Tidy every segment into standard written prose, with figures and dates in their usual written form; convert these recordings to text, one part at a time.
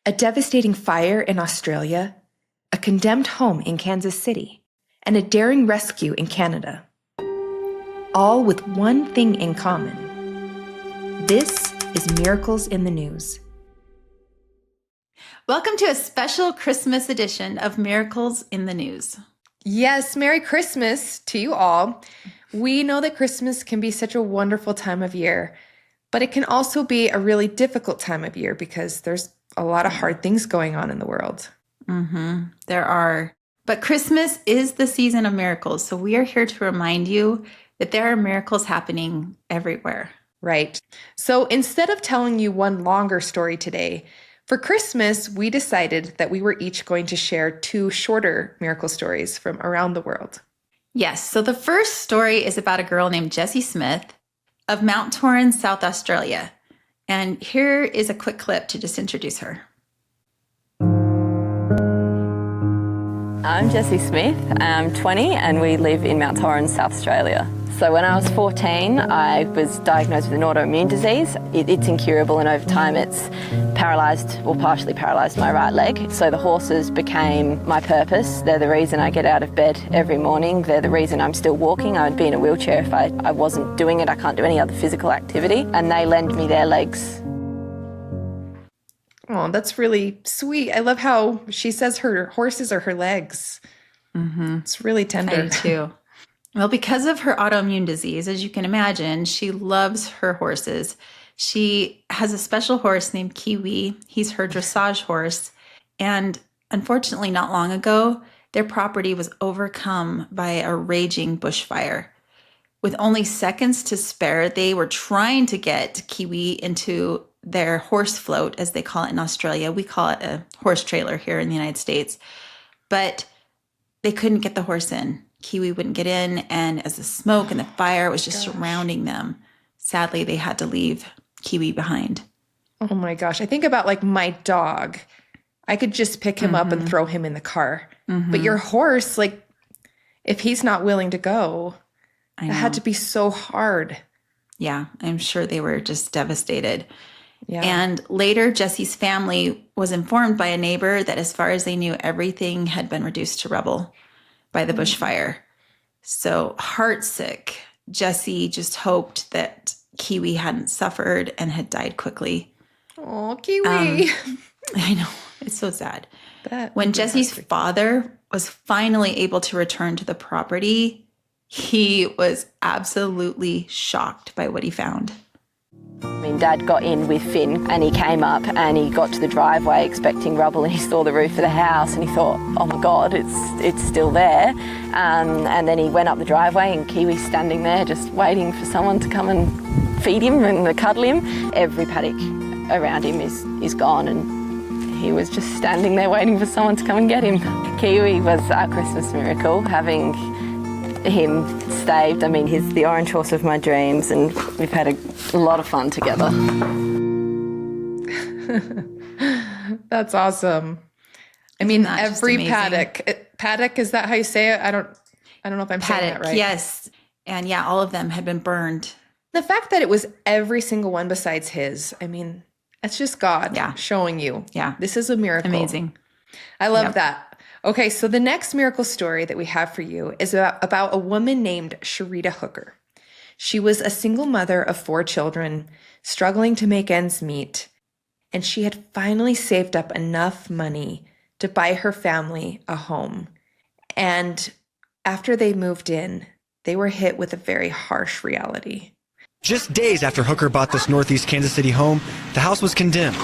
a devastating fire in Australia, a condemned home in Kansas City, and a daring rescue in Canada. All with one thing in common. This is Miracles in the News. Welcome to a special Christmas edition of Miracles in the News. Yes, Merry Christmas to you all. We know that Christmas can be such a wonderful time of year, but it can also be a really difficult time of year because there's a lot of hard things going on in the world. There are. But Christmas is the season of miracles, so we are here to remind you that there are miracles happening everywhere. Right. So instead of telling you one longer story today, for Christmas, we decided that we were each going to share two shorter miracle stories from around the world. Yes, so the first story is about a girl named Jessie Smith of Mount Torrens, South Australia. And here is a quick clip to just introduce her. I'm Jessie Smith. I'm 20 and we live in Mount Torrens, South Australia. So when I was 14, I was diagnosed with an autoimmune disease. It's incurable and over time it's paralysed or partially paralysed my right leg. So the horses became my purpose. They're the reason I get out of bed every morning. They're the reason I'm still walking. I would be in a wheelchair if I wasn't doing it. I can't do any other physical activity. And they lend me their legs. Oh, that's really sweet. I love how she says her horses are her legs. It's really tender. I do too. Well, because of her autoimmune disease, as you can imagine, she loves her horses. She has a special horse named Kiwi. He's her dressage horse. And unfortunately, not long ago, their property was overcome by a raging bushfire. With only seconds to spare, they were trying to get Kiwi into their horse float, as they call it in Australia. We call it a horse trailer here in the United States. But they couldn't get the horse in. Kiwi wouldn't get in, and as the smoke and the fire was just surrounding them, sadly, they had to leave Kiwi behind. Oh my gosh. I think about like my dog. I could just pick him up and throw him in the car. But your horse, like, if he's not willing to go, it had to be so hard. Yeah, I'm sure they were just devastated. Yeah. And later, Jessie's family was informed by a neighbor that as far as they knew, everything had been reduced to rubble by the bushfire. So heartsick, Jessie just hoped that Kiwi hadn't suffered and had died quickly. Oh, Kiwi. I know. It's so sad. That When Jessie's father was finally able to return to the property, he was absolutely shocked by what he found. I mean, Dad got in with Finn and he came up and he got to the driveway expecting rubble and he saw the roof of the house and he thought, oh my God, it's still there. And then he went up the driveway and Kiwi's standing there just waiting for someone to come and feed him and cuddle him. Every paddock around him is gone and he was just standing there waiting for someone to come and get him. Kiwi was our Christmas miracle, having him saved. I mean, he's the orange horse of my dreams and we've had a lot of fun together. That's awesome. I mean, Isn't that just every amazing? paddock, is that how you say it? I don't know if I'm saying that right. Yes. And yeah, all of them had been burned. The fact that it was every single one besides his, I mean, it's just God showing you. Yeah. This is a miracle. Amazing. I love that. Okay, so the next miracle story that we have for you is about a woman named Sharita Hooker. She was a single mother of 4 children, struggling to make ends meet, and she had finally saved up enough money to buy her family a home. And after they moved in, they were hit with a very harsh reality. Just days after Hooker bought this Northeast Kansas City home, the house was condemned.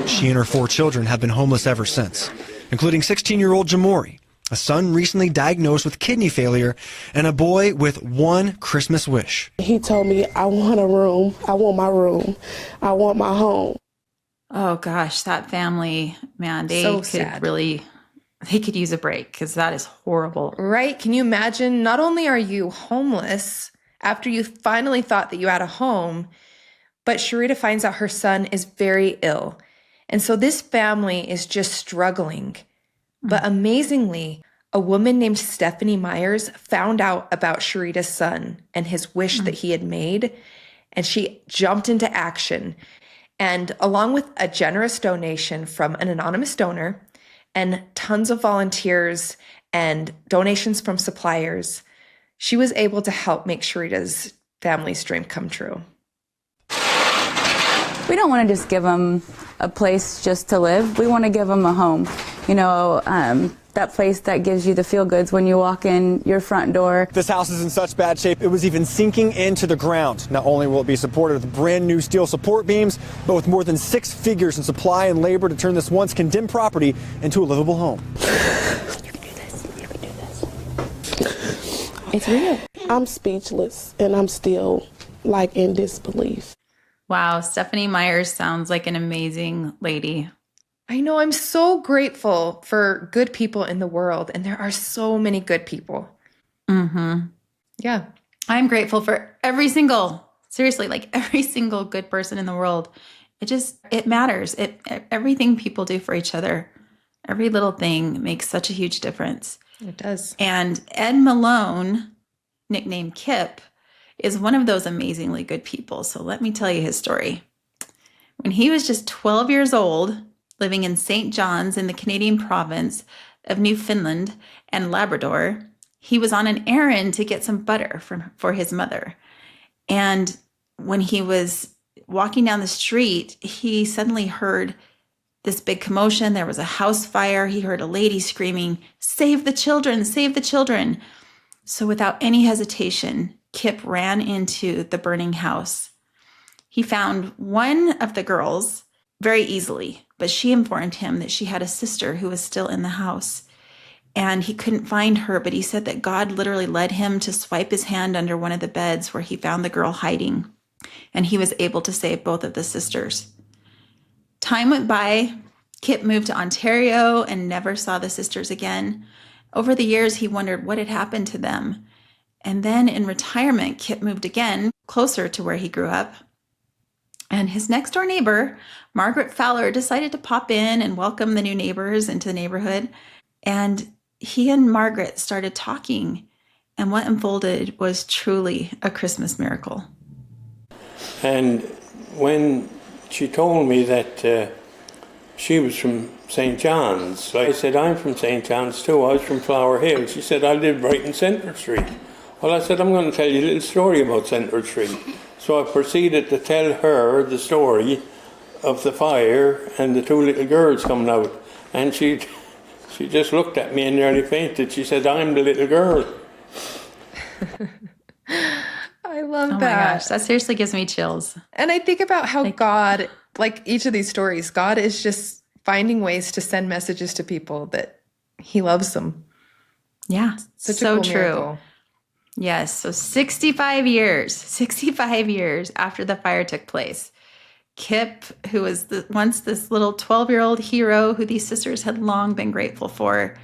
She and her 4 children have been homeless ever since, including 16-year-old Jamori, a son recently diagnosed with kidney failure, and a boy with one Christmas wish. He told me, I want a room. I want my room. I want my home. Oh gosh, that family, man, they So could sad. they could use a break because that is horrible. Right? Can you imagine? Not only are you homeless after you finally thought that you had a home, but Sharita finds out her son is very ill. And so this family is just struggling. But amazingly, a woman named Stephanie Myers found out about Sharita's son and his wish that he had made, and she jumped into action. And along with a generous donation from an anonymous donor and tons of volunteers and donations from suppliers, she was able to help make Sharita's family's dream come true. We don't want to just give them a place just to live. We want to give them a home. You know, that place that gives you the feel-goods when you walk in your front door. This house is in such bad shape, it was even sinking into the ground. Not only will it be supported with brand new steel support beams, but with more than 6 figures in supply and labor to turn this once condemned property into a livable home. You can do this. You can do this. It's real. I'm speechless, and I'm still like in disbelief. Wow, Stephanie Myers sounds like an amazing lady. I know, I'm so grateful for good people in the world, and there are so many good people. Mm-hmm. Yeah. I'm grateful for seriously, like every single good person in the world. It matters. Everything people do for each other, every little thing makes such a huge difference. It does. And Ed Malone, nicknamed Kip, is one of those amazingly good people. So let me tell you his story. When he was just 12 years old, living in St. John's in the Canadian province of Newfoundland and Labrador, he was on an errand to get some butter for his mother. And when he was walking down the street, he suddenly heard this big commotion. There was a house fire. He heard a lady screaming, "Save the children, save the children." So without any hesitation, Kip ran into the burning house. He found one of the girls very easily, but she informed him that she had a sister who was still in the house. And he couldn't find her, but he said that God literally led him to swipe his hand under one of the beds where he found the girl hiding. And he was able to save both of the sisters. Time went by. Kip moved to Ontario and never saw the sisters again. Over the years, he wondered what had happened to them. And then in retirement, Kip moved again, closer to where he grew up. And his next door neighbor, Margaret Fowler, decided to pop in and welcome the new neighbors into the neighborhood. And he and Margaret started talking. And what unfolded was truly a Christmas miracle. And when she told me that she was from St. John's, I said, I'm from St. John's too. I was from Flower Hill. She said, I live right in Centre Street. Well, I said, I'm going to tell you a little story about Centre Street. So I proceeded to tell her the story of the fire and the 2 little girls coming out. And she just looked at me and nearly fainted. She said, I'm the little girl. I love that. Oh my gosh, that seriously gives me chills. And I think about how God, like each of these stories, God is just finding ways to send messages to people that he loves them. Yeah, Such so a cool true. miracle. Yes, so 65 years after the fire took place, Kip, who was once this little 12-year-old hero who these sisters had long been grateful for,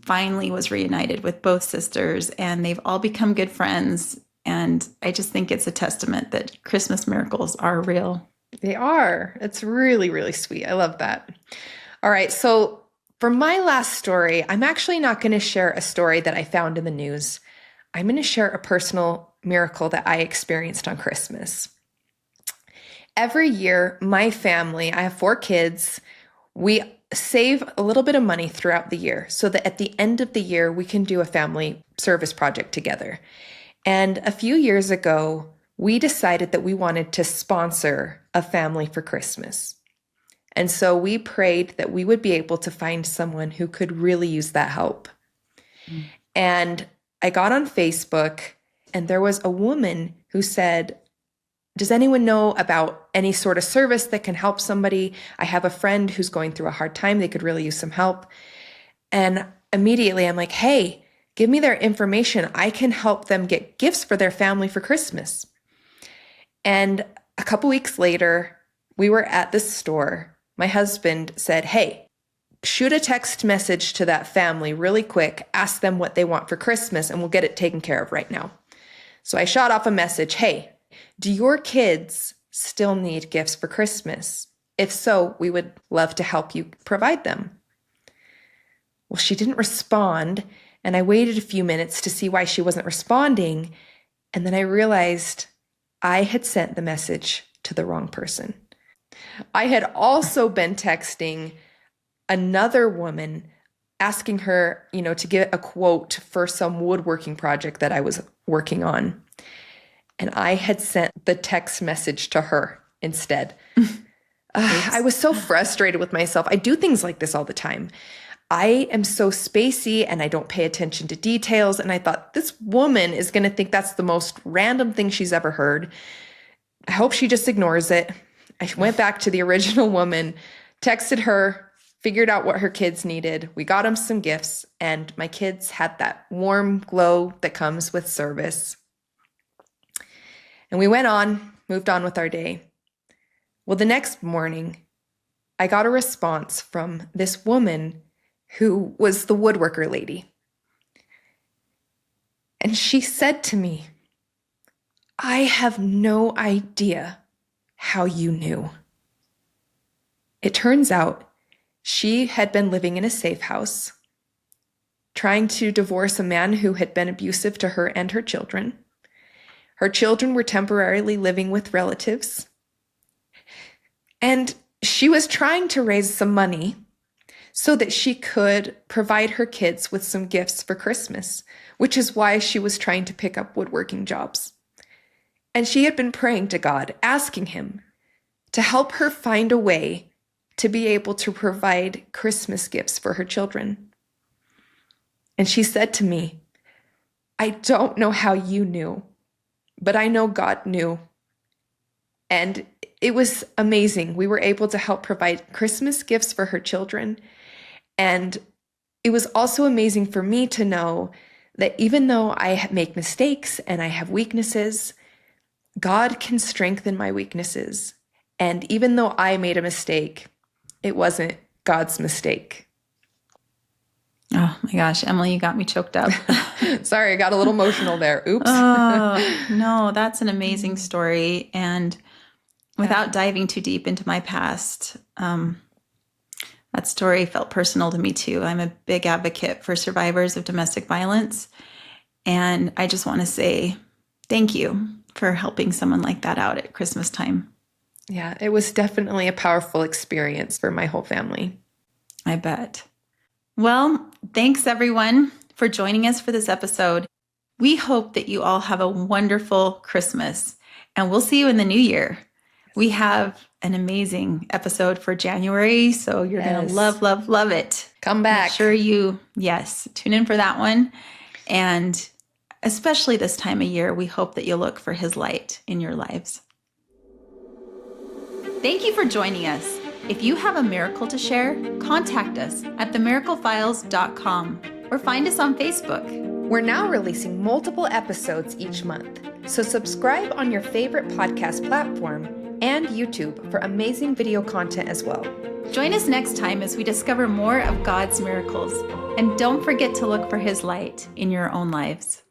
finally was reunited with both sisters, and they've all become good friends. And I just think it's a testament that Christmas miracles are real. They are. It's really, really sweet. I love that. All right. So for my last story, I'm actually not going to share a story that I found in the news. I'm going to share a personal miracle that I experienced on Christmas. Every year, my family, I have 4 kids, we save a little bit of money throughout the year so that at the end of the year, we can do a family service project together. And a few years ago, we decided that we wanted to sponsor a family for Christmas. And so we prayed that we would be able to find someone who could really use that help. And I got on Facebook, and there was a woman who said, does anyone know about any sort of service that can help somebody? I have a friend who's going through a hard time. They could really use some help. And immediately I'm like, hey, give me their information. I can help them get gifts for their family for Christmas. And a couple weeks later, we were at the store. My husband said, hey, shoot a text message to that family really quick. Ask them what they want for Christmas, and we'll get it taken care of right now. So I shot off a message. Hey, do your kids still need gifts for Christmas? If so, we would love to help you provide them. Well, she didn't respond, and I waited a few minutes to see why she wasn't responding, and then I realized I had sent the message to the wrong person. I had also been texting another woman asking her, to get a quote for some woodworking project that I was working on. And I had sent the text message to her instead. I was so frustrated with myself. I do things like this all the time. I am so spacey and I don't pay attention to details. And I thought, this woman is going to think that's the most random thing she's ever heard. I hope she just ignores it. I went back to the original woman, texted her, figured out what her kids needed. We got them some gifts, and my kids had that warm glow that comes with service. And we moved on with our day. Well, the next morning, I got a response from this woman who was the woodworker lady. And she said to me, I have no idea how you knew. It turns out she had been living in a safe house, trying to divorce a man who had been abusive to her and her children. Her children were temporarily living with relatives. And she was trying to raise some money so that she could provide her kids with some gifts for Christmas, which is why she was trying to pick up woodworking jobs. And she had been praying to God, asking him to help her find a way to be able to provide Christmas gifts for her children. And she said to me, I don't know how you knew, but I know God knew. And it was amazing. We were able to help provide Christmas gifts for her children. And it was also amazing for me to know that even though I make mistakes and I have weaknesses, God can strengthen my weaknesses. And even though I made a mistake, it wasn't God's mistake. Oh my gosh, Emily, you got me choked up. Sorry, I got a little emotional there. Oops. Oh, no, that's an amazing story. And without diving too deep into my past, that story felt personal to me too. I'm a big advocate for survivors of domestic violence. And I just want to say thank you for helping someone like that out at Christmas time. Yeah, it was definitely a powerful experience for my whole family. I bet. Well, thanks everyone for joining us for this episode. We hope that you all have a wonderful Christmas, and we'll see you in the new year. We have an amazing episode for January, so you're going to love, love, love it. Come back. Make sure you, tune in for that one. And especially this time of year, we hope that you'll look for his light in your lives. Thank you for joining us. If you have a miracle to share, contact us at themiraclefiles.com or find us on Facebook. We're now releasing multiple episodes each month, so subscribe on your favorite podcast platform and YouTube for amazing video content as well. Join us next time as we discover more of God's miracles, and don't forget to look for his light in your own lives.